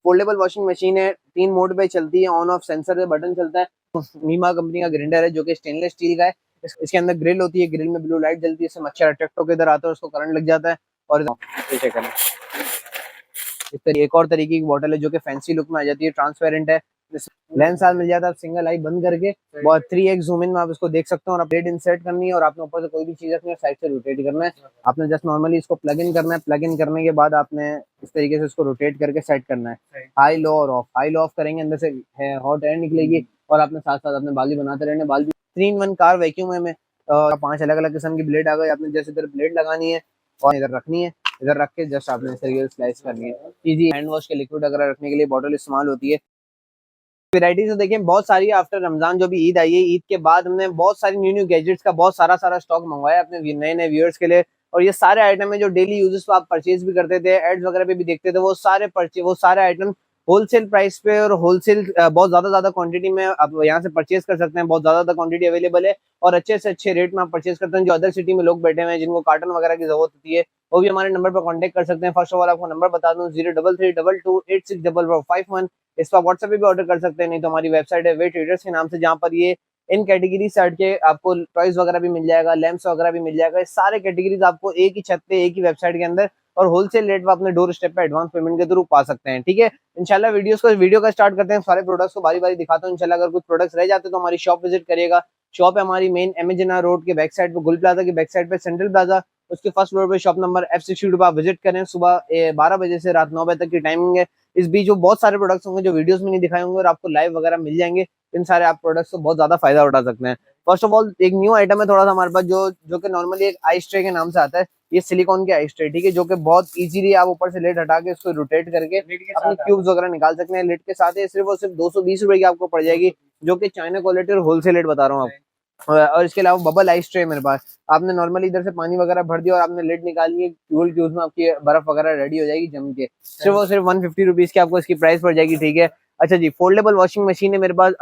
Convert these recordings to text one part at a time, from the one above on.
Foldable washing machine है, 3 mode पे चलती है, ऑन ऑफ सेंसर पे बटन चलता है। मीमा कंपनी का ग्राइंडर है जो कि स्टेनलेस स्टील का है। इसके अंदर ग्रिल होती है, ग्रिल में ब्लू लाइट जलती है, इससे मच्छर अट्रैक्ट होकर इधर आता है, उसको करंट लग जाता है। और चेक करें, इस तरीके एक और तरीके की बॉटल है जो कि फैंसी लुक में आ जाती है, ट्रांसपेरेंट है। लेंस साथ मिल जाता है, आप सिंगल आई बंद करके बहुत 3x जूम इन में आप इसको देख सकते हो। और आप प्लेट इंसर्ट करनी है और आपने ऊपर से कोई भी चीज रखनी है, साइड से रोटेट करना है। आपने जस्ट नॉर्मली इसको प्लग इन करना है, प्लग इन करने के बाद आपने इस तरीके से इसको रोटेट करके सेट करना है। हाई लो और ऑफ, हाई लो ऑफ करेंगे अंदर से हॉट एयर निकलेगी और आपने साथ साथ अपने बाल भी बनाते रहने। बाल भी 3 in 1 कार वैक्यूम है में 5 अलग अलग किस्म की ब्लेड आ गई। आपने जैसे इधर ब्लेड लगानी है और इधर रखनी है, इधर रख के जस्ट आपने इस तरीके से स्लाइस करनी है। इजी हैंड वॉश के लिक्विड वगैरह रखने के लिए बॉटल इस्तेमाल होती है। वैरायटी तो देखिए बहुत सारी है। आफ्टर रमजान जो भी ईद आई है, ईद के बाद हमने बहुत सारी न्यू गैजेट्स का बहुत सारा स्टॉक मंगवाया अपने नए नए व्यूअर्स के लिए। और ये सारे आइटम है जो डेली यूजेस पे आप परचेज भी करते थे, एड्स वगैरह पे भी देखते थे, वो सारे आइटम होलसेल प्राइस पे और होलसेल बहुत ज्यादा क्वांटिटी में आप यहाँ से परचेज कर सकते हैं। बहुत ज्यादा क्वांटिटी अवेलेबल है और अच्छे से अच्छे रेट में आप परचेज करते हैं। जो अदर सिटी में लोग बैठे हुए हैं जिनको कार्टन वगैरह की जरूरत होती है, वो भी हमारे नंबर पर कांटेक्ट कर सकते हैं। फर्स्ट ऑफ ऑल आपको नंबर बता दूं 0332286451। इस पर व्हाट्सएप पे भी ऑर्डर कर सकते हैं, नहीं तो हमारी वेबसाइट है वे ट्रेडर्स के नाम से, जहाँ पर ये इन कैटेगरी से हट के आपको टॉयज वगैरह भी मिल जाएगा, लैंप्स वगैरह भी मिल जाएगा। इस सारे कैटेगरीज आपको एक ही छत पे, एक ही वेबसाइट के अंदर और होलसेल रेट पर अपने डोर स्टेप पे एडवांस पेमेंट के थ्रू पा सकते हैं। ठीक है, इंशाल्लाह वीडियो का स्टार्ट करते हैं। सारे प्रोडक्ट्स को बारी बारी दिखाता हूँ। इंशाल्लाह अगर कुछ प्रोडक्ट्स रह जाते तो हमारी शॉप विजिट करिएगा। शॉप है हमारी मेन एमेजना रोड के बैक साइड पे, गुल प्लाजा की बैक साइड पे, सेंट्रल प्लाजा, उसके फर्स्ट फ्लोर पे शॉप नंबर F62 पे आप विजिट करें। सुबह 12 बजे से रात 9 बजे तक की टाइमिंग है। इस बीच जो बहुत सारे प्रोडक्ट्स होंगे जो वीडियोस में नहीं दिखाए होंगे और आपको लाइव वगैरह मिल जाएंगे, इन सारे आप प्रोडक्ट्स को बहुत ज्यादा फायदा उठा सकते हैं। फर्स्ट ऑफ ऑल एक न्यू आइटम है थोड़ा सा हमारे पास, जो कि नॉर्मली एक आइस ट्रे के नाम से आता है। ये सिलिकॉन के आइस ट्रे, ठीक है, जो कि बहुत इजीली आप ऊपर से लेड हटा के उसको रोटेट करके अपनी क्यूब्स वगैरह निकाल सकते हैं। लेड के साथ है, सिर्फ और सिर्फ 220 रुपए की आपको पड़ जाएगी, जो कि चाइना क्वालिटी और होलसेल रेट बता रहा हूँ आपको। और इसके अलावा बबल आइस ट्रे मेरे पास, आपने नॉर्मली इधर से पानी वगैरह भर दिया और आपने लेड निकाली है, क्यूल क्यूज में आपकी बर्फ वगैरह रेडी हो जाएगी जम के। सिर्फ और सिर्फ 150 रुपीज की आपको इसकी प्राइस पड़ जाएगी। ठीक है, अच्छा जी, फोल्डेबल वॉशिंग मशीन है मेरे पास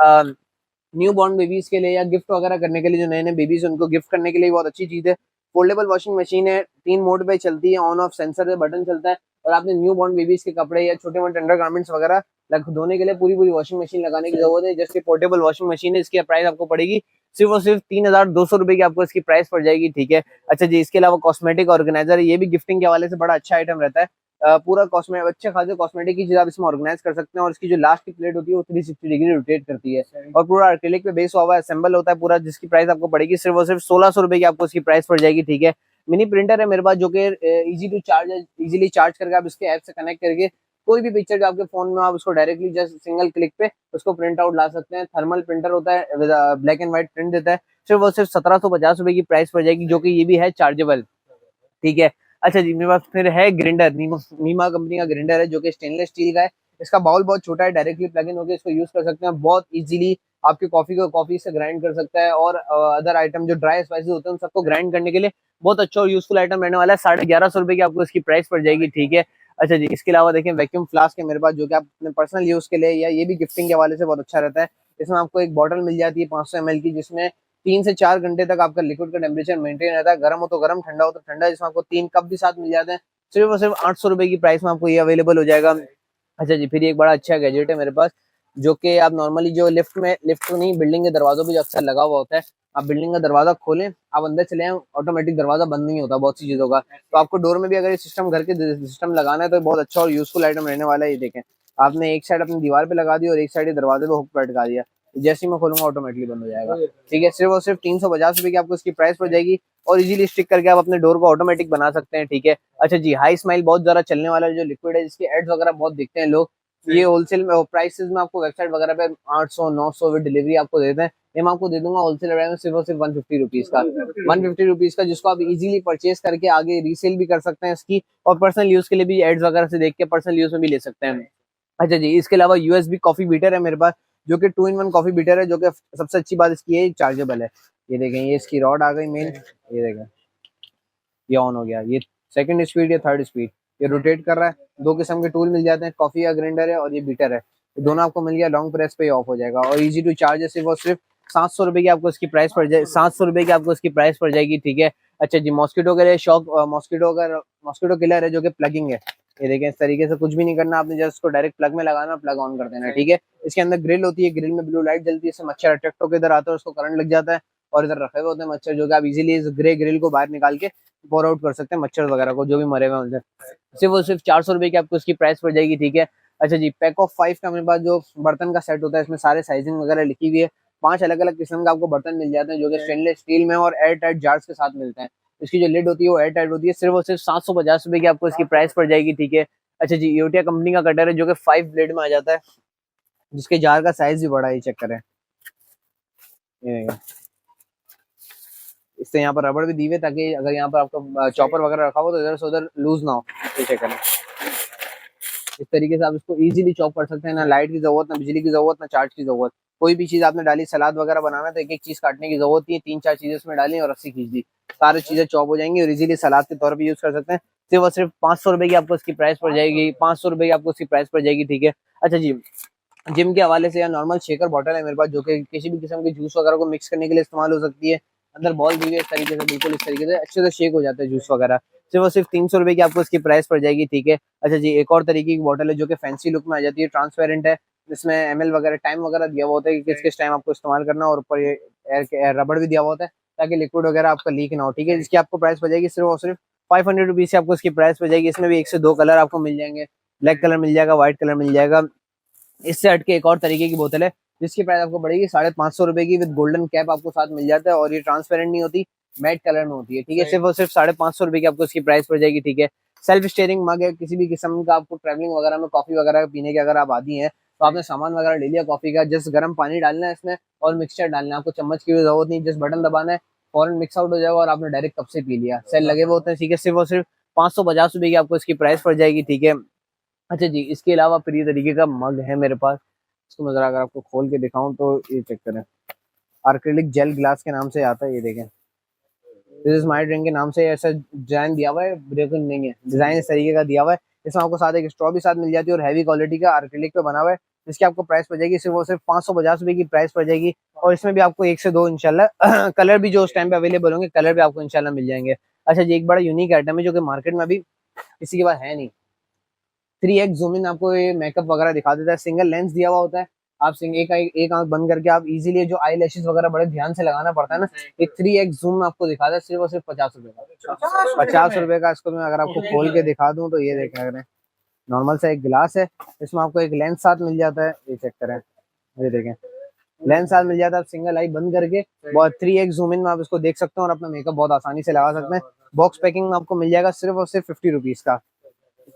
न्यू बॉर्न बेबीज के लिए या गिफ्ट वगैरह करने के लिए, जो नए नए बेबीज उनको गिफ्ट करने के लिए बहुत अच्छी चीज है। फोल्डेबल वॉशिंग मशीन है, 3 मोड पे चलती है, ऑन ऑफ सेंसर पे बटन चलता है। और आपने न्यू बॉर्न बेबीज के कपड़े या छोटे मोटे अंडर गारमेंट्स वगैरह धोने के लिए पूरी वॉशिंग मशीन लगाने की जरूरत है। जैसे पोर्टेबल वॉशिंग मशीन है, इसकी प्राइस आपको पड़ेगी सिर्फ और सिर्फ 3200 रुपए की आपको इसकी प्राइस पड़ जाएगी। ठीक है, अच्छा जी, इसके अलावा कॉस्मेटिक ऑर्गेनाइजर है, ये भी गिफ्टिंग के हवाले से बड़ा अच्छा आइटम रहता है। पूरा कॉस्मेटिक अच्छे खासे कॉस्मेटिक की चीज आप इसमें ऑर्गेनाइज कर सकते हैं। और इसकी जो लास्ट की प्लेट होती है वो 360 डिग्री रोटेट करती है और पूरा एक्रिलिक पे बेस हुआ असेंबल होता है पूरा, जिसकी प्राइस आपको पड़ेगी सिर्फ और सिर्फ 1600 रुपए की आपको इसकी प्राइस पड़ जाएगी। ठीक है, मिनी प्रिंटर है मेरे पास जो कि इजी टू चार्ज है, इजीली चार्ज करके आप इसके ऐप से कनेक्ट करके कोई भी पिक्चर जो आपके फोन में, आप उसको डायरेक्टली जस्ट सिंगल क्लिक पे उसको प्रिंट आउट ला सकते हैं। थर्मल प्रिंटर होता है, ब्लैक एंड व्हाइट प्रिंट देता है। सिर्फ और सिर्फ 1750 रुपए की प्राइस पड़ जाएगी, जो कि ये भी है चार्जेबल। ठीक है, अच्छा जी, मेरे पास फिर है ग्राइंडर, मीमा कंपनी का ग्राइंडर है जो कि स्टेनलेस स्टील का है। इसका बाउल बहुत छोटा है, डायरेक्टली प्लग इन होकर इसको यूज कर सकते हैं। बहुत इजीली आपकी कॉफी से ग्राइंड कर सकता है और अदर आइटम जो ड्राई स्पाइसेस होते हैं उन सबको ग्राइंड करने के लिए बहुत अच्छा और यूजफुल आइटम रहने वाला है। 1150 रुपए की आपको इसकी प्राइस पड़ जाएगी। ठीक है, अच्छा जी, इसके अलावा देखिए वैक्यूम फ्लास्क है मेरे पास, जो कि आप अपने पर्सनल यूज के लिए या ये भी गिफ्टिंग के हवाले से बहुत अच्छा रहता है। इसमें आपको एक बॉटल मिल जाती है 500 ml की, जिसमें 3 से 4 घंटे तक आपका लिक्विड का टेम्परेचर मेंटेन रहता है। गर्म हो तो गर्म, ठंडा हो तो ठंडा, जिसमें आपको 3 कप भी साथ मिल जाते हैं। सिर्फ और सिर्फ 800 रुपए की प्राइस में आपको ये अवेलेबल हो जाएगा। अच्छा जी, फिर एक बड़ा अच्छा गैजेट है मेरे पास, जो कि आप नॉर्मली जो लिफ्ट तो नहीं, बिल्डिंग के दरवाजों पे जो अक्सर लगा हुआ होता है। आप बिल्डिंग का दरवाजा खोलें, आप अंदर चले आए, ऑटोमेटिक दरवाजा बंद नहीं होता बहुत सी चीजों का। तो आपको डोर में भी अगर ये सिस्टम घर के सिस्टम लगाना है तो बहुत अच्छा और यूजफुल आइटम रहने वाला है। ये देखें, आपने एक साइड अपनी दीवार पे लगा दी और एक साइड दरवाजे पे हुक पे अटका दिया, जैसे ही मैं खोलूंगा ऑटोमेटिकली बंद हो जाएगा। ठीक है, सिर्फ और सिर्फ 350 रुपए की आपको इसकी प्राइस पड़ जाएगी और इजीली स्टिक करके आप अपने डोर को ऑटोमेटिक बना सकते हैं। ठीक है, अच्छा जी, हाई स्माइल बहुत ज्यादा चलने वाला जो लिक्विड है, जिसके एड्स वगैरह बहुत दिखते हैं लोग, ये होलसेल में प्राइसेस में आपको वेबसाइट वगैरह पे 800-900 विद डिलीवरी आपको देते हैं। ये मैं आपको दे दूंगा होलसेल रेट में सिर्फ और सिर्फ 150 रुपीज का, 150 रुपीज का, जिसको आप इजीली परचेज करके आगे रीसेल भी कर सकते हैं इसकी, और पर्सनल यूज के लिए भी एड्स वगैरह से देख के पर्सनल यूज में भी ले सकते हैं। अच्छा जी, इसके अलावा यूएसबी कॉफी बीटर है मेरे पास, जो कि 2 in 1 कॉफी बीटर है, जो कि सबसे अच्छी बात इसकी है चार्जेबल है। ये देखें, ये इसकी रॉड आ गई मेन, ये देखें ये ऑन हो गया, ये सेकंड स्पीड या थर्ड स्पीड, ये रोटेट कर रहा है। 2 किस्म के टूल मिल जाते हैं, कॉफी का ग्राइंडर है और ये बीटर है, ये दोनों आपको मिल गया। लॉन्ग प्रेस पे ऑफ हो जाएगा और इजी टू चार्ज है। सिर्फ और सिर्फ 700 रुपए की आपको इसकी प्राइस पड़ जाए, 700 रुपए की आपको इसकी प्राइस पड़ जाएगी। ठीक है, अच्छा जी, मॉस्किटो के लिए शॉक मॉस्किटो किलर है जो कि प्लगिंग है। ये देखें, इस तरीके से कुछ भी नहीं करना आपने, जस्ट उसको डायरेक्ट प्लग में लगाना, प्लग ऑन कर देना, ठीक है। इसके अंदर ग्रिल होती है, ग्रिल में ब्लू लाइट जलती है, इससे मच्छर अट्रैक्ट होकर इधर आता है, उसको करंट लग जाता है और इधर रखे हुए होते हैं मच्छर, जो कि आप इजीली इस ग्रे ग्रिल को बाहर निकाल के पोर आउट कर सकते हैं मच्छर वगैरह को जो भी मरे हुए होते हैं। सिर्फ और सिर्फ 400 रुपए की आपको इसकी प्राइस पड़ जाएगी, ठीक है। अच्छा जी, पैक ऑफ 5 का मेरे पास जो बर्तन का सेट होता है, इसमें सारे साइजिंग वगैरह लिखी हुई है। 5 अलग अलग किस्म का आपको बर्तन मिल जाते हैं, जो कि स्टेनलेस स्टील में और एयर टाइट जार्स के साथ मिलते हैं। इसकी जो लिड होती है वो एयर टाइट होती है। सिर्फ और सिर्फ 750 रुपए की आपको इसकी प्राइस पड़ जाएगी, ठीक है। अच्छा जी, योटिया कंपनी का कटर है, जो कि 5 ब्लेड में आ जाता है, जिसके जार का साइज भी बड़ा है, चेक करें। इससे यहाँ पर रबड़ भी दी हुई, ताकि अगर यहाँ पर आपका चॉपर वगैरह रखा हो तो इधर से उधर लूज ना हो, ये चेक करें। इस तरीके से आप इसको इजीली चॉप कर सकते हैं, ना लाइट की जरूरत, ना बिजली की जरूरत, ना चार्ज की जरूरत। कोई भी चीज आपने डाली, सलाद वगैरह बनाना तो एक एक चीज काटने की जरूरत नहीं है, 3-4 चीजें उसमें डाली और रस्सी खींच दी, सारी चीजें चॉप हो जाएंगी और इजीली सलाद के तौर पर यूज कर सकते हैं। सिर्फ और सिर्फ 500 रुपए की आपको इसकी प्राइस पड़ जाएगी, 500 रुपए की आपको इसकी प्राइस पड़ जाएगी, ठीक है। अच्छा जी, जिम के हवाले से या नॉर्मल शेकर बॉटल है मेरे पास, जो कि किसी भी किस्म के जूस वगैरह को मिक्स करने के लिए इस्तेमाल हो सकती है। अंदर बॉल दी हुई है इस तरीके से, बिल्कुल इस तरीके से अच्छे से शेक हो जाता है जूस वगैरह। सिर्फ और सिर्फ 300 रुपए की आपको इसकी प्राइस पड़ जाएगी, ठीक है। अच्छा जी, एक और तरीके की बॉटल है जो कि फैंसी लुक में आ जाती है, ट्रांसपेरेंट है, इसमें एमएल वगैरह टाइम वगैरह दिया हुआ होता है कि किस किस टाइम आपको इस्तेमाल करना, और ऊपर ये एयर रबड़ भी दिया हुआ होता है ताकि लिक्विड वगैरह आपका लीक ना हो, ठीक है। इसकी आपको प्राइस पड़ जाएगी सिर्फ और सिर्फ 500 रुपीज से आपको इसकी प्राइस पड़ जाएगी। इसमें भी 1 से 2 कलर आपको मिल जाएंगे, ब्लैक कलर मिल जाएगा, व्हाइट कलर मिल जाएगा। इससे हटके एक और तरीके की बोतल है, जिसकी प्राइस आपको पड़ेगी 550 रुपए की, विद गोल्डन कैप आपको साथ मिल जाता है, और ये ट्रांसपेरेंट नहीं होती, मैट कलर में होती है, ठीक है। सिर्फ और सिर्फ 550 रुपए की आपको इसकी प्राइस पड़ जाएगी, ठीक है। सेल्फ स्टेयरिंग मग है, किसी भी किस्म का आपको ट्रैवलिंग वगैरह में कॉफी वगैरह पीने के अगर आप आदी हैं, तो आपने सामान वगैरह ले लिया कॉफी का, जस्ट गर्म पानी डालना है इसमें और मिक्सचर डालना है, आपको चम्मच की भी जरूरत नहीं, जस्ट बटन दबाना है, फॉरन मिक्स आउट हो जाएगा और आपने डायरेक्ट कप से पी लिया। सेल लगे हुए होते हैं, ठीक है। सिर्फ और सिर्फ 550 रुपए की आपको इसकी प्राइस पड़ जाएगी, ठीक है। अच्छा जी, इसके अलावा फिर ये तरीके का मग है मेरे पास, इसको मैं जरा अगर आपको खोल के दिखाऊं तो ये चेक करें, आर्क्रिलिक जेल ग्लास के नाम से आता है, ये देखें, दिस इज माई ड्रिंक के नाम से ऐसा डिजाइन दिया हुआ है, ब्रेकिंग नहीं है, डिजाइन इस तरीके का दिया हुआ है। इसमें आपको साथ एक स्ट्रॉ भी साथ मिल जाती है और हैवी क्वालिटी का आर्क्रिलिक पे बना हुआ है, जिसकी आपको प्राइस पड़ जाएगी सिर्फ और सिर्फ 550 रुपए की प्राइस पड़ जाएगी। और इसमें भी आपको 1 से 2 इंशाल्लाह कलर भी जो उस टाइम पे अवेलेबल होंगे, कलर भी आपको इंशाल्लाह मिल जाएंगे। अच्छा जी, एक बड़ा यूनिक आइटम है जो कि मार्केट में अभी किसी के पास है नहीं, 3x जूम इन आपको ये मेकअप वगैरह दिखा देता है, सिंगल लेंस दिया हुआ होता है, आप एक आंख बंद करके आप इजीली जो आई लैशेज वगैरह बड़े ध्यान से लगाना पड़ता है ना, एक 3x जूम में आपको दिखाता है, सिर्फ और सिर्फ 50 रुपए का, 50 रुपए का। इसको मैं अगर आपको खोल के दिखा दूं तो ये देखें, अगर नॉर्मल सा एक गिलास है, इसमें आपको एक लेंस साथ मिल जाता है, ये चेक करें, ये देखें, लेंस साथ मिल जाता है, आप सिंगल आई बंद करके बहुत 3x जूम इन में आप इसको देख सकते हैं और अपना मेकअप बहुत आसानी से लगा सकते हैं। बॉक्स पैकिंग में आपको मिल जाएगा सिर्फ और सिर्फ 50 रुपीज का,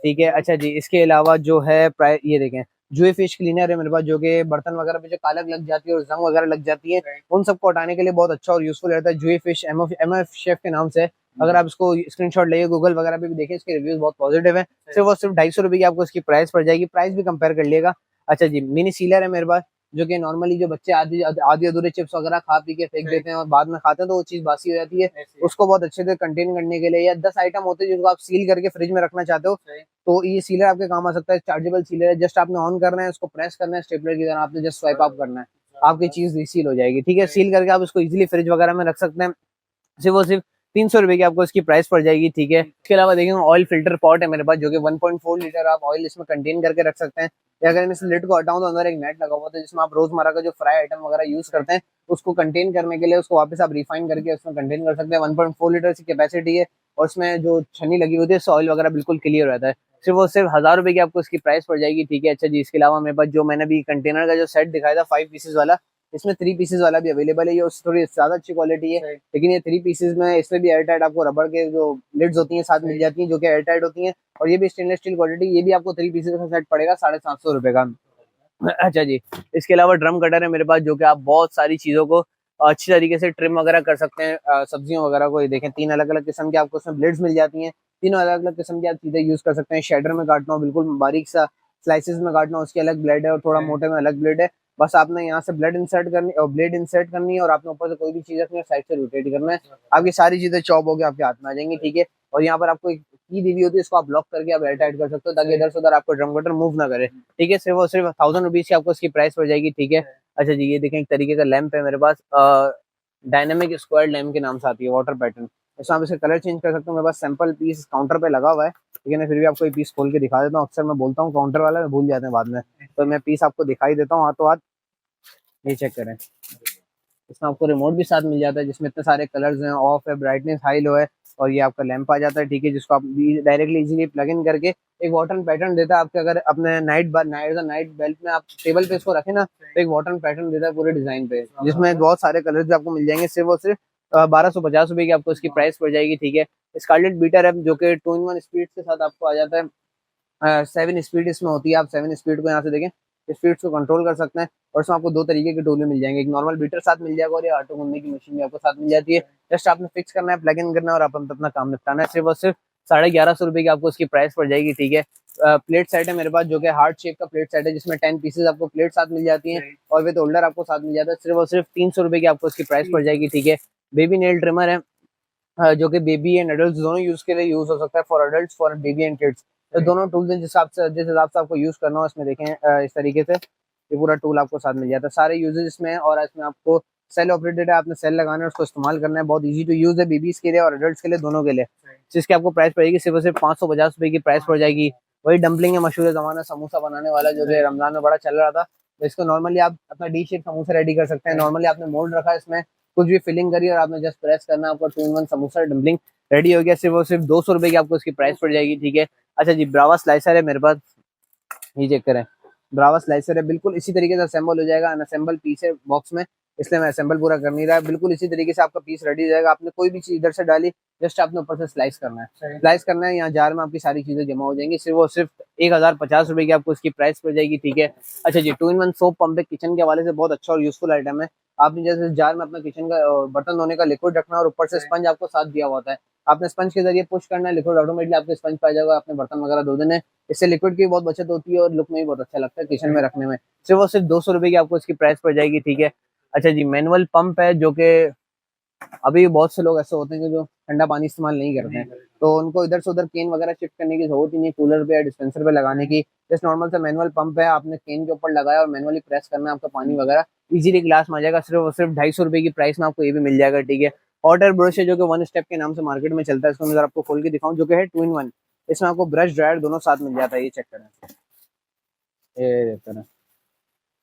ठीक है। अच्छा जी, इसके अलावा जो है प्राइस, ये देखें, जूए फिश क्लीनर है मेरे पास, जो कि बर्तन वगैरह पे जो काला लग जाती है और जंग वगैरह लग जाती है, उन सबको हटाने के लिए बहुत अच्छा और यूजफुल रहता है। जूए फिश एमएफ शेफ के नाम से है। अगर आप इसको स्क्रीनशॉट लेके गूगल वगैरह पे भी देखें, इसके रिव्यूज बहुत पॉजिटिव है। सिर्फ और सिर्फ 250 रुपए की आपको इसकी प्राइस पड़ जाएगी, प्राइस भी कंपेयर कर लिएगा। अच्छा जी, मिनी सीलर है मेरे पास, जो कि नॉर्मली जो बच्चे आधी आधी अधूरे चिप्स वगैरह खा पी के फेंक देते हैं और बाद में खाते हैं तो वो चीज बासी हो जाती है, उसको बहुत अच्छे से कंटेन करने के लिए, या 10 आइटम होते हैं जिनको आप सील करके फ्रिज में रखना चाहते हो, तो ये सीलर आपके काम आ सकता है। चार्जेबल सीलर है, जस्ट आपने ऑन करना है, उसको प्रेस करना है स्टेपलर की तरह, आपने जस्ट स्वाइप अप करना है, आपकी चीज रिसील हो जाएगी, ठीक है। सील करके आप इसको इजीली फ्रिज वगैरह में रख सकते हैं। सिर्फ और सिर्फ 300 रुपए की आपको इसकी प्राइस पड़ जाएगी, ठीक है। इसके अलावा देखेंगे ऑयल फिल्टर पॉट है मेरे पास, जो कि 1.4 लीटर आप ऑयल इसमें कंटेन करके रख सकते हैं। या अगर मैं इस लिड को हटाऊं तो अंदर एक नेट लगा हुआ था, जिसमें आप रोजमर्रा का जो फ्राई आइटम वगैरह यूज करते हैं उसको कंटेन करने के लिए, उसको वापस आप रिफाइन करके उसमें कंटेन कर सकते हैं। 1.4 लीटर की कैपेसिटी है और इसमें जो छन्नी लगी होती है, उससे ऑयल वगैरह बिल्कुल क्लियर रहता है। सिर्फ और सिर्फ 1000 रुपए की आपको इसकी प्राइस पड़ जाएगी, ठीक है। अच्छा जी, इसके अलावा मेरे पास जो मैंने भी कंटेनर का जो सेट दिखाया था 5 पीसेज वाला, इसमें 3 पीसेज वाला भी अवेलेबल है, ये उससे थोड़ी ज्यादा अच्छी क्वालिटी है, लेकिन ये 3 पीसेज में इसमें भी एयरटाइट आपको रबड़ के जो लिड्स होती हैं साथ मिल जाती हैं, जो कि एयरटाइट होती हैं, और ये भी स्टेनलेस स्टील क्वालिटी, ये भी आपको 3 पीसेज का सेट पड़ेगा 750 रुपए का। अच्छा जी, इसके अलावा ड्रम कटर है मेरे पास, जो कि आप बहुत सारी चीजों को अच्छी तरीके से ट्रिम वगैरह कर सकते हैं, सब्जियों वगैरह को। ये देखें, 3 अलग अलग किस्म के आपको उसमें ब्लेड्स मिल जाती हैं, तीनों अलग अलग किस्म की आप चीजें यूज कर सकते हैं। शेडर में काटना हो, बिल्कुल बारीक सा स्लाइसेस में काटना हो, उसकी अलग ब्लेड है, और थोड़ा मोटे में अलग ब्लेड है। बस आपने यहाँ से ब्लेड इंसर्ट करनी और ब्लेड इंसर्ट करनी है, और आपने ऊपर से कोई भी चीज रखनी है, साइड से रोटेट करना है, आपकी सारी चीजें चॉप होकर आपके हाथ में आ जाएंगी, ठीक है। और यहाँ पर आपको एक की दी हुई होती है, इसको आप लॉक करके आप एयर टाइट कर सकते हो, ताकि इधर से उधर आपको ड्रम कटर मूव ना करे, ठीक है। सिर्फ और सिर्फ 1000 रुपीज की आपको इसकी प्राइस पड़ जाएगी, ठीक है। अच्छा जी, ये देखें, एक तरीके का लैंप है मेरे पास, डायनेमिक स्क्वायर लैंप के नाम से आती है, वाटर पैटर्न, इसमें आप इसका कलर चेंज कर सकते हो। मेरे पास सैंपल पीस काउंटर पे लगा हुआ है, लेकिन मैं फिर भी आपको ये पीस खोल के दिखा देता हूँ। अक्सर मैं बोलता हूँ काउंटर वाला मैं भूल जाते हैं बाद में, तो मैं पीस आपको दिखाई देता हूँ हाथों हाथ। ये चेक करें, इसमें आपको रिमोट भी साथ मिल जाता है, जिसमें इतने सारे कलर्स हैं, ऑफ है, ब्राइटनेस हाई लो है, और ये आपका लैंप आ जाता है, ठीक है, जिसको आप डायरेक्टली इजीली प्लग इन करके एक वाटर पैटर्न देता है आपके। अगर अपने नाइट बेल्ट में आप टेबल पे इसको रखें ना, तो एक वाटर पैटर्न देता है पूरे डिजाइन पे, जिसमें बहुत सारे कलर्स भी आपको मिल जाएंगे। सिर्फ और सिर्फ 1250 रुपए की आपको इसकी प्राइस पड़ जाएगी, ठीक है। स्कारलेट बीटर है जो कि 2 in 1 स्पीड के साथ आपको आ जाता है। 7 स्पीड इसमें होती है, आप 7 स्पीड को यहाँ से देखें, स्पीड को कंट्रोल कर सकते हैं। और इसमें आपको 2 तरीके के टूल मिल जाएंगे, एक नॉर्मल बीटर साथ मिल जाएगा और ये ऑटो घूमने की मशीन भी आपको साथ मिल जाती है। जस्ट आपने फिक्स करना है, प्लग इन करना है और आप अपना काम निपटाना है। सिर्फ और सिर्फ 1150 रुपए की आपको इसकी प्राइस पड़ जाएगी, ठीक है। प्लेट सेट है मेरे पास जो कि हार्ट शेप का प्लेट सेट है, जिसमें 10 पीसेज आपको प्लेट साथ मिल जाती हैं और विद होल्डर आपको साथ मिल जाता है। सिर्फ और सिर्फ 300 रुपए की आपको इसकी प्राइस पड़ जाएगी, ठीक है। बेबी नेल ट्रिमर है, जो कि बेबी एंड एडल्ट दोनों यूज के लिए यूज हो सकता है, for adult for baby and kids. तो दोनों टूल्स हैं जिस हिसाब से आपको यूज करना हो। इसमें देखें इस तरीके से ये पूरा टूल आपको साथ मिल जाता है, सारे यूजेज इसमें है। और इसमें आपको सेल ऑपरेटेड है, आपने सेल लगाना है, उसको इस्तेमाल करना है, बहुत ईजी टू यूज है, बेबीज के लिए और एडल्ट्स के लिए, दोनों के लिए। जिसकी आपको प्राइस पड़ेगी सिर्फ और सिर्फ 550 रुपए की प्राइस पड़ जाएगी। वही डंपलिंग है, मशहूर जमाना समोसा बनाने वाला, जो कि रमजान में बड़ा चल रहा था। तो इसको नॉर्मली आप अपना डी शेप समोसा रेडी कर सकते हैं। नॉर्मली आपने मोल्ड रखा है, इसमें कुछ भी फिलिंग करी और आपने जस्ट प्रेस करना है, आपका 2 in 1 समोसा डंपलिंग रेडी हो गया। सिर्फ और सिर्फ 200 रुपए की आपको इसकी प्राइस पड़ जाएगी, ठीक है। अच्छा जी, ब्रावा स्लाइसर है मेरे पास, ये चेक करें, ब्रावा स्लाइसर है, बिल्कुल इसी तरीके से असेंबल हो जाएगा। अनअसेंबल पीस है बॉक्स में, इसलिए मैं असेंबल पूरा कर नहीं रहा है। बिल्कुल इसी तरीके से आपका पीस रेडी हो जाएगा। आपने कोई भी चीज इधर से डाली, जस्ट आपने ऊपर से स्लाइस करना है, स्लाइस करना है, यहाँ जार में आपकी सारी चीजें जमा हो जाएंगी। सिर्फ और सिर्फ 1050 रुपए की आपको इसकी प्राइस पड़ जाएगी, ठीक है। अच्छा जी, 2 in 1 सोप पंप है, किचन के हवाले से बहुत अच्छा और यूजफुल आइटम है। आपने जैसे जार में अपना किचन का बर्तन धोने का लिक्विड रखना है और ऊपर से स्पंज आपको साथ दिया हुआ होता है, आपने स्पंज के जरिए पुश करना है, लिक्विड ऑटोमेटिकली आपके स्पंज पे आ जाएगा, आपने बर्तन वगैरह धो देने। इससे लिक्विड की बहुत बचत होती है और लुक में भी बहुत अच्छा लगता है किचन में रखने में। सिर्फ और सिर्फ 200 रुपए की आपको इसकी प्राइस पड़ जाएगी, ठीक है। अच्छा जी, मैनुअल पंप है, जो कि अभी बहुत से लोग ऐसे होते हैं कि जो ठंडा पानी इस्तेमाल नहीं करते हैं, तो उनको इधर से उधर केन वगैरह शिफ्ट करने की जरूरत ही नहीं, कूलर पे या डिस्पेंसर पे लगाने की। जस्ट नॉर्मल सा मैनुअल पंप है, आपने केन के ऊपर लगाया और मैनुअली प्रेस करना है, आपका पानी वगैरह इजीली ग्लास में आ जाएगा। सिर्फ और सिर्फ 250 रुपए की प्राइस में आपको ये भी मिल जाएगा, ठीक है। हॉट एयर ब्रश है, जो कि 1 स्टेप के नाम से मार्केट में चलता है, इसको मैं अगर आपको खोल के दिखाऊं, जो कि है 2 in 1। इसमें आपको ब्रश ड्रायर दोनों साथ मिल जाता है, ये चेक करें, ये देखते हैं।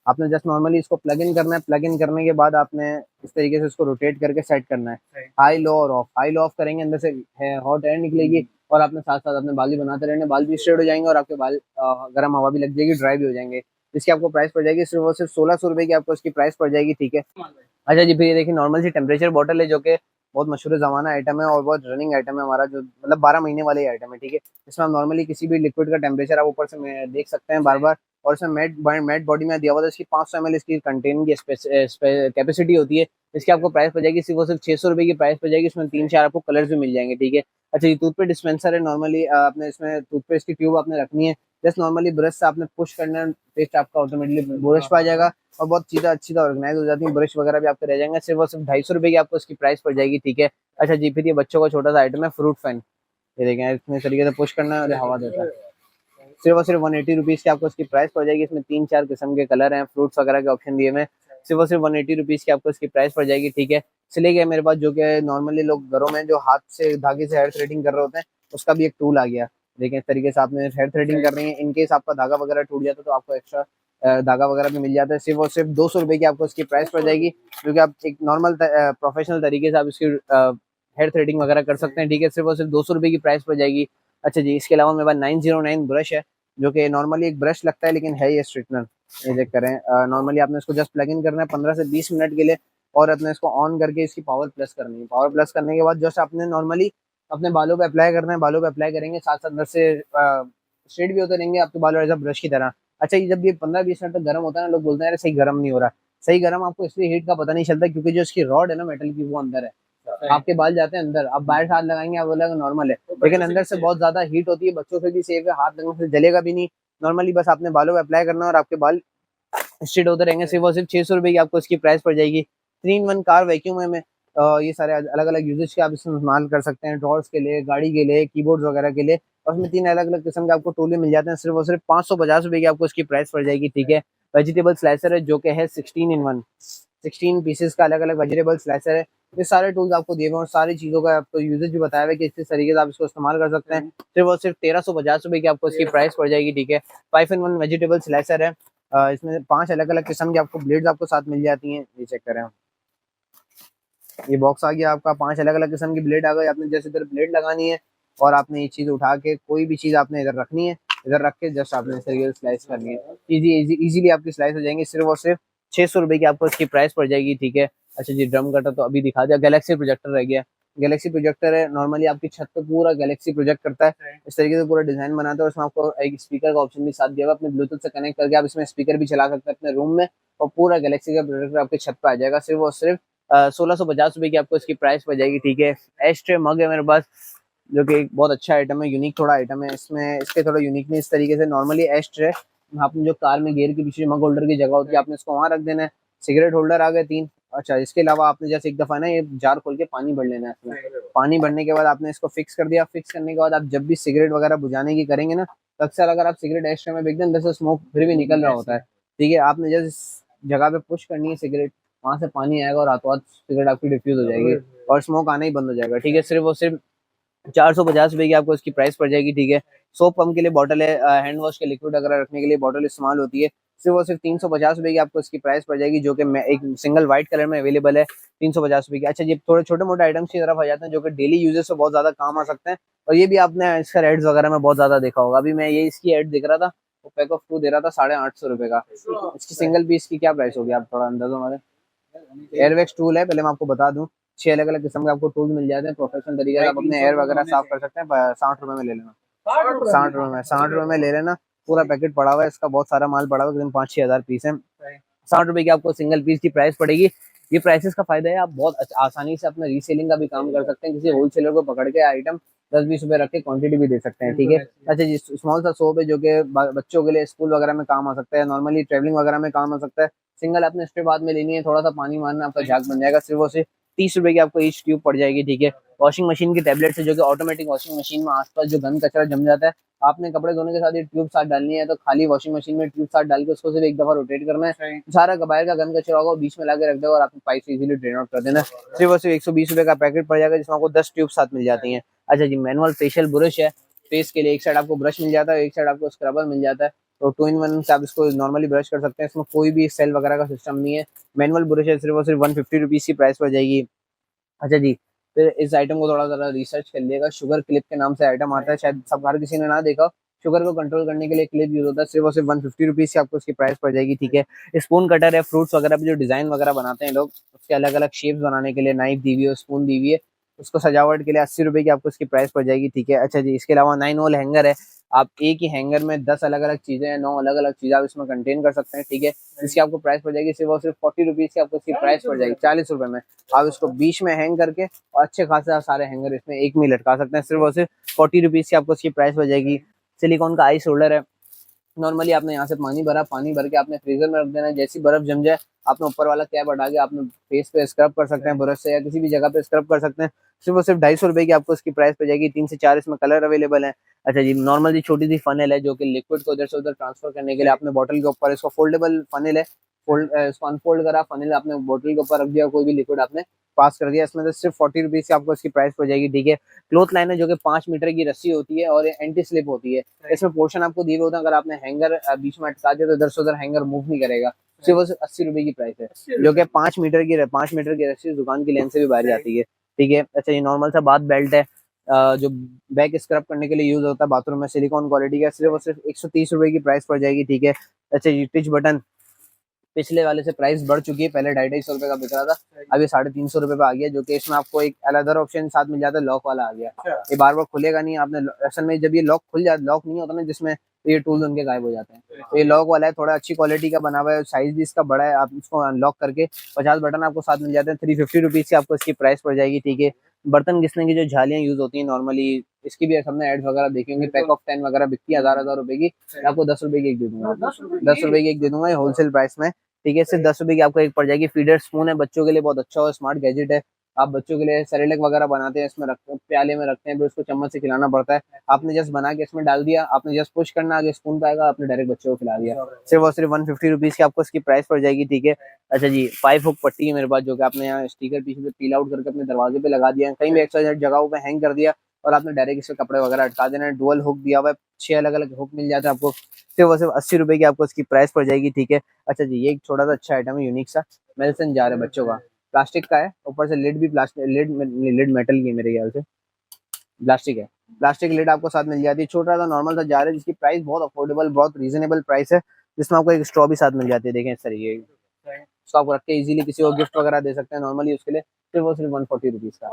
आपने जस्ट नॉर्मली इसको प्लग इन करना है, प्लग इन करने के बाद आपने इस तरीके से इसको रोटेट करके सेट करना है, हाई लो और ऑफ। हाई लो ऑफ करेंगे, अंदर से हॉट एयर निकलेगी और आपने साथ साथ अपने बाल भी बनाते रहने, बाल भी स्ट्रेट हो जाएंगे और आपके बाल गर्म हवा भी लग जाएगी, ड्राई भी हो जाएंगे। जिसकी आपको प्राइस पड़ जाएगी सिर्फ और सिर्फ 1600 रुपए की आपको इसकी प्राइस पड़ जाएगी, ठीक है। अच्छा जी, फिर ये देखिए नॉर्मल सी टेम्परेचर बॉटल है, जो कि बहुत मशहूर जमाना आइटम है और बहुत रनिंग आइटम है हमारा, जो मतलब 12 महीने वाले आइटम है, ठीक है। इसमें हम नॉर्मली किसी भी लिक्विड का टेम्परेचर आप ऊपर से देख सकते हैं बार बार। और इसमें मैट बॉडी में दिया हुआ था, इसकी 500 ml इसकी कंटेनिंग की कैपेसिटी होती है। इसकी आपको प्राइस पड़ जाएगी सिर्फ और सिर्फ 600 रुपए की प्राइस पड़ जाएगी। इसमें 3-4 आपको कलर्स भी मिल जाएंगे, ठीक है। अच्छा, ये टूथपेस्ट डिस्पेंसर है, नॉर्मली आपने इसमें टूथपेस्ट की ट्यूब आपने रखनी है, जस्ट नॉर्मली ब्रश से आपने पुश करना है, पेस्ट आपका ऑटोमेटिकली ब्रश पे आ जाएगा और बहुत चीज़ें अच्छी तरह ऑर्गेनाइज हो जाती है, ब्रश वगैरह भी आपके रह जाएंगे। सिर्फ और सिर्फ 250 रुपए की आपको इसकी प्राइस पड़ जाएगी, ठीक है। अच्छा जी, फिर ये बच्चों का छोटा सा आइटम है, फ्रूट फैन, ये देखें, इतने तरीके से पुश करना है और हवा देता है। सिर्फ और सिर्फ 180 रुपीज़ की आपको इसकी प्राइस पड़ जाएगी। इसमें 3-4 किस्म के कलर हैं, फ्रूट्स वगैरह के ऑप्शन दिए हुए हैं। सिर्फ और सिर्फ 180 रुपीज़ की आपको इसकी प्राइस पड़ जाएगी, ठीक है। सिले गए मेरे पास, जो कि नॉर्मली लोग घरों में जो हाथ से धागे से हेयर थ्रेडिंग कर रहे होते हैं, उसका भी एक टूल आ गया। देखें, इस तरीके से आपने हेयर थ्रेडिंग कर रही है, इनकेस आपका धागा वगैरह टूट जाता है तो आपको एक्स्ट्रा धागा वगैरह भी मिल जाता है। सिर्फ और सिर्फ 200 रुपए की आपको इसकी प्राइस पड़ जाएगी, जो कि आप एक नॉर्मल प्रोफेशनल तरीके से आप इसकी हेयर थ्रेडिंग वगैरह कर सकते हैं, ठीक है। सिर्फ और सिर्फ 200 रुपए की प्राइस पड़ जाएगी। अच्छा जी, इसके अलावा मेरे पास 909 ब्रश है, जो कि नॉर्मली एक ब्रश लगता है लेकिन है ये स्ट्रेटनर। ये चेक करें, नॉर्मली आपने इसको जस्ट प्लग इन करना है 15 से 20 मिनट के लिए और अपने इसको ऑन करके इसकी पावर प्लस करनी है। पावर प्लस करने के बाद जस्ट आपने नॉर्मली अपने बालों पे अप्लाई करना है, बालों पे अप्लाई करेंगे, साथ साथ अंदर से स्ट्रेट भी होते रहेंगे आपके बाल एज अ ब्रश की तरह। अच्छा, ये जब ये 15-20 मिनट तक गर्म होता है ना, लोग बोलते हैं यार सही गर्म नहीं हो रहा। सही गर्म आपको इसलिए हीट का पता नहीं चलता क्योंकि जो इसकी रॉड है ना मेटल की, वो अंदर है, आपके बाल जाते हैं अंदर। आप बाहर से हाथ लगाएंगे, आप बोलेगा नॉर्मल है, लेकिन अंदर से बहुत ज्यादा हीट होती है। बच्चों से भी सेफ है, हाथ लगने से जलेगा भी नहीं। नॉर्मली बस आपने बालों पे अप्लाई करना है और आपके बाल स्ट्रेट होते रहेंगे। सिर्फ और सिर्फ 600 रुपए की आपको इसकी प्राइस पड़ जाएगी। 3 in 1 कार वैक्यूम है में ये सारे अलग अलग यूजेज के आप इस्तेमाल कर सकते हैं, ड्रॉर्स के लिए, गाड़ी के लिए, कीबोर्ड वगैरह के लिए। और उसमें 3 अलग अलग किस्म के आपको टूल मिल जाते हैं। सिर्फ और सिर्फ 550 रुपए की आपको इसकी प्राइस पड़ जाएगी, ठीक है। वेजिटेबल स्लाइसर है, जो कि है 16 in 1, 16 पीसेस का अलग अलग वेजिटेबल स्लाइसर है। ये सारे टूल्स आपको दिए हुए हैं और सारी चीज़ों का आपको यूजेज भी बताया हुआ है कि किस तरीके से आप इसको इस्तेमाल कर सकते हैं। सिर्फ और सिर्फ 1350 रुपये की आपको इसकी प्राइस पड़ जाएगी, ठीक है। 5-in-1 वेजिटेबल स्लाइसर है। इसमें 5 अलग अलग किस्म की आपको ब्लेड्स आपको साथ मिल जाती हैं। ये चेक करें, ये बॉक्स आ गया आपका, 5 अलग अलग किस्म की ब्लेड आ गई। आपने जैसे इधर ब्लेड लगानी है और आपने ये चीज़ उठा के कोई भी चीज़ आपने इधर रखनी है, इधर रख के जस्ट आपने इस तरीके से स्लाइस करनी है। इजीली आपकी स्लाइस हो जाएंगी। सिर्फ और सिर्फ 600 रुपये की आपको इसकी प्राइस पड़ जाएगी, ठीक है। अच्छा जी, ड्रम कटर तो अभी दिखा दिया। गैलेक्सी प्रोजेक्टर रह गया। गैलेक्सी प्रोजेक्टर है, नॉर्मली आपकी छत पे पूरा गैलेक्सी प्रोजेक्ट करता है। इस तरीके से पूरा डिजाइन बनाता है। उसमें आपको एक स्पीकर का ऑप्शन भी साथ दिया हुआ है। अपने ब्लूटूथ से कनेक्ट करके आप इसमें स्पीकर भी चला सकते हैं अपने रूम में, और पूरा गैलेक्सी का प्रोजेक्टर आपके छत पे आ जाएगा। सिर्फ और सिर्फ 1650 रुपये की आपको इसकी प्राइस पड़ जाएगी, ठीक है। एस्ट्रे मग है मेरे पास, जो कि एक बहुत अच्छा आइटम है, यूनिक थोड़ा आइटम है। इसमें इसके थोड़ा यूनिक नहीं, इस तरीके से नॉर्मली एस्ट्रे आपने जो कार में गियर के पीछे मग होल्डर की जगह होती है, आपने इसको वहां रख देना है। सिगरेट होल्डर आ गए 3। अच्छा, इसके अलावा आपने जैसे एक दफा ना ये जार खोल के पानी भर लेना है इसमें। पानी भरने के बाद आपने इसको फिक्स कर दिया। फिक्स करने के बाद आप जब भी सिगरेट वगैरह बुझाने की करेंगे ना, तो अक्सर अगर आप सिगरेट एस्ट्रे में फेंक दें, अंदर से स्मोक फिर भी निकल रहा होता है, ठीक है। आपने जैसे जगह पे पुश करनी है सिगरेट, वहां से पानी आएगा और रातों रात सिगरेट आपकी डिफ्यूज हो जाएगी और स्मोक आना ही बंद हो जाएगा, ठीक है। सिर्फ और सिर्फ 450 रुपये की आपको इसकी प्राइस पड़ जाएगी, ठीक है। सोप पंप के लिए बॉटल है, हैंड वॉश के लिक्विड वगैरह रखने के लिए बॉटल इस्तेमाल होती है। सिर्फ और सिर्फ 350 रुपये की आपको इसकी प्राइस पड़ जाएगी, जो कि एक सिंगल व्हाइट कलर में अवेलेबल है, 350 रुपये की। अच्छा जी, थोड़े छोटे मोटे आइटम्स की तरफ आ जाते हैं जो कि डेली यूजेस से बहुत ज्यादा काम आ सकते हैं, और ये भी आपने इसका एड्स वगैरह में बहुत ज्यादा देखा होगा। अभी मैं ये इसकी एड देख रहा था, वो पैक ऑफ 2 दे रहा था 850 रुपये का। इसकी सिंगल पीस की क्या प्राइस होगी, आप थोड़ा अंदाजा हमारे। एयरवैक्स टूल है, पहले मैं आपको बता दूं, 6 अलग अलग किस्म के आपको टूल मिल जाते हैं प्रोफेशनल तरीके से। आप अपने एयर वगैरह साफ कर सकते हैं। 60 रुपए में ले लेना, 60 रुपए में ले लेना। पूरा पैकेट पड़ा हुआ है इसका, बहुत सारा माल पड़ा हुआ है, 5-6 हजार पीस है। 60 रुपए की आपको सिंगल पीस की प्राइस पड़ेगी। ये प्राइसेस का फायदा है, आप बहुत आसानी से अपना रीसेलिंग का भी काम कर सकते हैं। किसी होलसेलर को पकड़ के आइटम 10-20 रुपए रख के क्वांटिटी भी दे सकते हैं, ठीक है। अच्छा जी, स्मॉल सा सोप है जो कि बच्चों के लिए स्कूल वगैरह में काम आ सकता है, नॉर्मली ट्रेवलिंग वगैरह में काम आ सकता है। सिंगल आपने स्ट्रिप बाद में लेनी है, थोड़ा सा पानी मारना, आपका झाग बन जाएगा। सिर्फ और सिर्फ 30 रुपए की आपको ईच ट्यूब पड़ जाएगी, ठीक है। वॉशिंग मशीन की टैबलेट है, जो कि ऑटोमेटिक वॉशिंग मशीन में आसपास जो गंद कचरा जम जाता है, आपने कपड़े धोने के साथ ये ट्यूब साथ डालनी है, तो खाली वॉशिंग मशीन में ट्यूब साथ डाल के उसको सिर्फ एक दफा रोटेट करना है। सारा बाहर का गंद कचरा होगा बीच में लाके रख देगा और आपने पाइप से इजीली ड्रेन आउट कर देना। सिर्फ और सिर्फ 120 रुपए का पैकेट पड़ जाएगा, जिसमें आपको 10 ट्यूब साथ मिल जाती हैं। अच्छा जी, मैनुअल फेशियल ब्रश है। फेस के लिए एक साइड आपको ब्रश मिल जाता है, एक साइड आपको स्क्रबर मिल जाता है, तो 2-in-1 से आप इसको नॉर्मली ब्रश कर सकते हैं। इसमें कोई भी सेल वगैरह का सिस्टम नहीं है। मैनुअल ब्रश है, सिर्फ और सिर्फ 150 रुपीज की प्राइस पड़ जाएगी। अच्छा जी, फिर इस आइटम को थोड़ा ज़रा रिसर्च कर लिएगा। शुगर क्लिप के नाम से आइटम आता है, शायद सब हर किसी ने ना देखा। शुगर को कंट्रोल करने के लिए क्लिप यूज होता है। सिर्फ और सिर्फ 150 रुपीज की आपको इसकी प्राइस पड़ जाएगी, ठीक है। स्पून कटर है, फ्रूट्स वगैरह पे जो डिजाइन वगैरह बनाते हैं लोग, उसके अलग अलग शेप्स बनाने के लिए नाइफ दी हुई है, स्पून दी हुई है, उसको सजावट के लिए 80 रुपए की आपको इसकी प्राइस पड़ जाएगी, ठीक है। अच्छा जी, इसके अलावा 9 होल हैंगर है। आप एक ही हैंगर में 10 अलग अलग चीजें हैं, 9 अलग अलग चीजें आप इसमें कंटेन कर सकते हैं, ठीक है। इसकी आपको प्राइस पड़ जाएगी सिर्फ और सिर्फ 40 रुपीज की आपको इसकी प्राइस पड़ जाएगी, 40 रुपए में। आप इसको बीच में हैंग करके और अच्छे खासे सारे हैंगर इसमें एक में लटका सकते हैं। सिर्फ और सिर्फ 40 रुपीज की आपको इसकी प्राइस हो जाएगी। सिलिकॉन का आइस होल्डर है। नॉर्मली आपने यहाँ से पानी भरा, पानी भर के आपने फ्रीजर में रख देना है। जैसी बर्फ जम जाए, आपने ऊपर वाला कैप हटा के आपने फेस पे स्क्रब कर सकते हैं ब्रश से, या किसी भी जगह पे स्क्रब कर सकते हैं। सिर्फ और सिर्फ 250 रुपए की आपको इसकी प्राइस पड़ जाएगी। 3 से 4 इसमें कलर अवेलेबल है। अच्छा जी, नॉर्मल सी छोटी सी फनल है, जो कि लिक्विड को इधर से उधर ट्रांसफर करने के लिए आपने बॉटल के ऊपर, इसको फोल्डेबल फनल है, इसको अनफोल्ड करा, फनल आपने बोतल के ऊपर रख दिया, कोई भी लिक्विड आपने पास कर दिया। इसमें तो सिर्फ 40 रुपीज की आपको इसकी प्राइस पड़ जाएगी, ठीक है। क्लोथ लाइन है, जो कि 5 मीटर की रस्सी होती है और एंटी स्लिप होती है। इसमें पोर्शन आपको दिए हुए होते हैं, अगर आपने हैंगर बीच में अटका दिया तो इधर से उधर हैंगर मूव नहीं करेगा। सिर्फ और सिर्फ 80 रुपए की प्राइस है, जो कि 5 मीटर की रस्सी दुकान की लेंथ से भी बाहर जाती है, ठीक है। अच्छा, ये नॉर्मल सा बाथ बेल्ट है, जो बैक स्क्रब करने के लिए यूज होता है बाथरूम में, सिलिकॉन क्वालिटी का। सिर्फ और सिर्फ 130 रुपए की प्राइस पड़ जाएगी, ठीक है। अच्छा, ये टिच बटन पिछले वाले से प्राइस बढ़ चुकी है, पहले 250-250 रुपए का बिक रहा था, अब ये 350 रुपए पे आ गया, जो कि इसमें आपको एक अदर ऑप्शन साथ मिल जाता है, लॉक वाला आ गया। ये बार बार खुलेगा नहीं, आपने असल में जब ये लॉक खुल जाता, लॉक नहीं होता ना जिसमें, तो ये टूल्स उनके गायब हो जाते हैं। तो ये लॉक वाला है, थोड़ा अच्छी क्वालिटी का बना हुआ है, साइज भी इसका बड़ा है। आप इसको अनलॉक करके 50 बटन आपको साथ मिल जाते हैं। 350 रुपीज की आपको इसकी प्राइस पड़ जाएगी, ठीक है। बर्तन घिसने की जो झालियां यूज होती है नॉर्मली, इसकी भी हमने एड्स वगैरह देखे होंगे, पैक ऑफ 10 वगैरह बिकती है 1000-1000 रुपए की। आपको 10 रुपए की एक दे दूंगा, 10 रुपए की एक दे दूंगा, ये होलसेल प्राइस में, ठीक है। सिर्फ 10 रुपए की आपको एक पड़ जाएगी। फीडर स्पून है, बच्चों के लिए बहुत अच्छा और स्मार्ट गैजेट है, आप बच्चों के लिए सेरेलैक वगैरह बनाते हैं, इसमें रखते हैं, प्याले में रखते हैं, फिर उसको चम्मच से खिलाना पड़ता है। आपने जस्ट बना के इसमें डाल दिया, आपने जस्ट पुश करना, आगे स्पून पे आएगा, आपने डायरेक्ट बच्चों को खिला दिया। सिर्फ और सिर्फ 150 रुपीज की आपको इसकी प्राइस पड़ जाएगी, ठीक है। अच्छा जी, 5 हुक पट्टी है मेरे पास, जो कि आपने यहाँ स्टिकर पीछे से पील आउट करके अपने दरवाजे पे लगा दिया, कहीं भी एक्स्ट्रा जगहों पे हैंग कर दिया, और आपने डायरेक्ट इसमें कपड़े वगैरह अटका देना है। डुअल हुक दिया हुआ है, 6 अलग अलग हुक मिल जाता है आपको। सिर्फ और सिर्फ 80 रुपए की आपको इसकी प्राइस पड़ जाएगी, ठीक है। अच्छा जी, ये एक छोटा सा अच्छा आइटम है, यूनिक सा मेल्सन जार है बच्चों का, प्लास्टिक का है, ऊपर से लिड भी प्लास्टिक, लिड मेटल की है मेरे ख्याल से, प्लास्टिक है। प्लास्टिक लिड आपको साथ मिल जाती है, छोटा सा नॉर्मल सा जार है, जिसकी प्राइस बहुत अफोर्डेबल, बहुत रीजनेबल प्राइस है, जिसमें आपको एक स्ट्रॉ भी साथ मिल जाती है, देखें इस तरीके की। उसको आप रख के इजीली किसी को गिफ्ट वगैरह दे सकते हैं नॉर्मली, उसके लिए सिर्फ और सिर्फ 140 रुपीज का,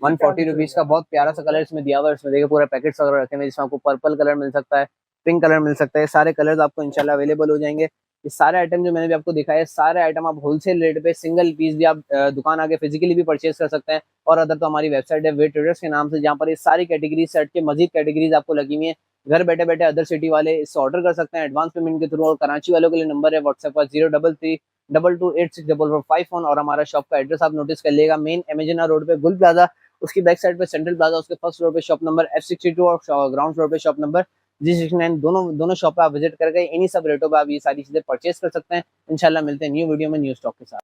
140 रुपीज का बहुत प्यारा सा कलर इसमें दिया हुआ है। इसमें देखिए पूरा पैकेट्स वगैरह रखे हुए हैं, जिसमें आपको पर्पल कलर मिल सकता है, पिंक कलर मिल सकता है, सारे कलर्स आपको इंशाल्लाह अवेलेबल हो जाएंगे। ये सारे आइटम जो मैंने भी आपको दिखाया है, सारे आइटम आप होलसेल रेट पे सिंगल पीस भी आप दुकान आके फिजिकली भी परचेज कर सकते हैं, और अदर तो हमारी वेबसाइट है वे ट्रेडर्स के नाम से, जहाँ पर ये सारी कैटेगरी सेट के मजीद कैटेगरीज आपको लगी हुई है। घर बैठे बैठे अदर सिटी वाले इससे ऑर्डर कर सकते हैं एडवांस पेमेंट के थ्रू, और कराची वालों के लिए नंबर है व्हाट्सएप पर 03322864451, और हमारा शॉप का एड्रेस आप नोटिस कर लिएगा, मेन एमेजना रोड पे गुल प्लाजा, उसकी बैक साइड पे सेंट्रल प्लाजा, उसके फर्स्ट फ्लोर पे शॉप नंबर F62 और ग्राउंड फ्लोर पे शॉप नंबर G69, दोनों शॉप पे आप विजिट करके इन्हीं सब रेटों पे आप ये सारी चीजें परचेज कर सकते हैं। इंशाल्लाह मिलते हैं न्यू वीडियो में न्यू स्टॉक के साथ।